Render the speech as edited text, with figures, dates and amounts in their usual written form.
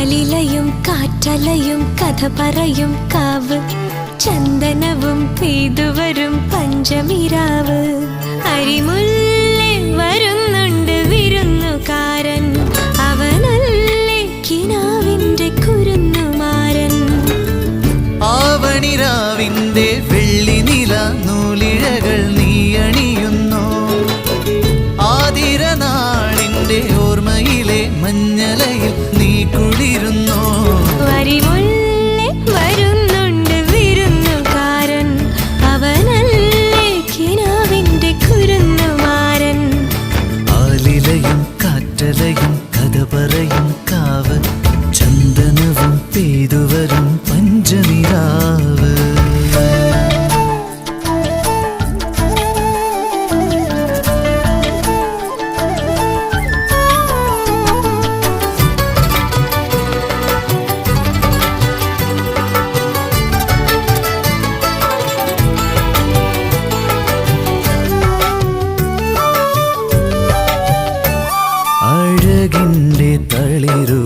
ആലിലയും കാറ്റലയും കഥ പറയും കാവ്, ചന്ദനവും പെയ്തുവരും പഞ്ചമിരാവ്. അരിമുല്ലേ വരുന്നുണ്ട് വിരുന്നുകാരൻ, അവനല്ലേ കിനാവിന്റെ കുരുന്നുമാരൻ. ആവണിരാവിന്റെ വെള്ളിനില നൂലിഴകൾ നീ അണിയുന്നു, ആതിരനാളിന്റെ ഓർമ്മയിലെ മഞ്ഞലയിൽ നീ കുളിരുന്നു. അരിമുല്ലേ വരുന്നുണ്ട് വിരുന്നുകാരൻ, അവനല്ലേ കിനാവിന്റെ കുരുന്നുമാരൻ. ആലിലയും കാറ്റലയും കഥ പറയും കാവ്, ചന്ദനവും പെയ്തുവരും പഞ്ചനിരാവ്. അഴകിൻ്റെ തളിരു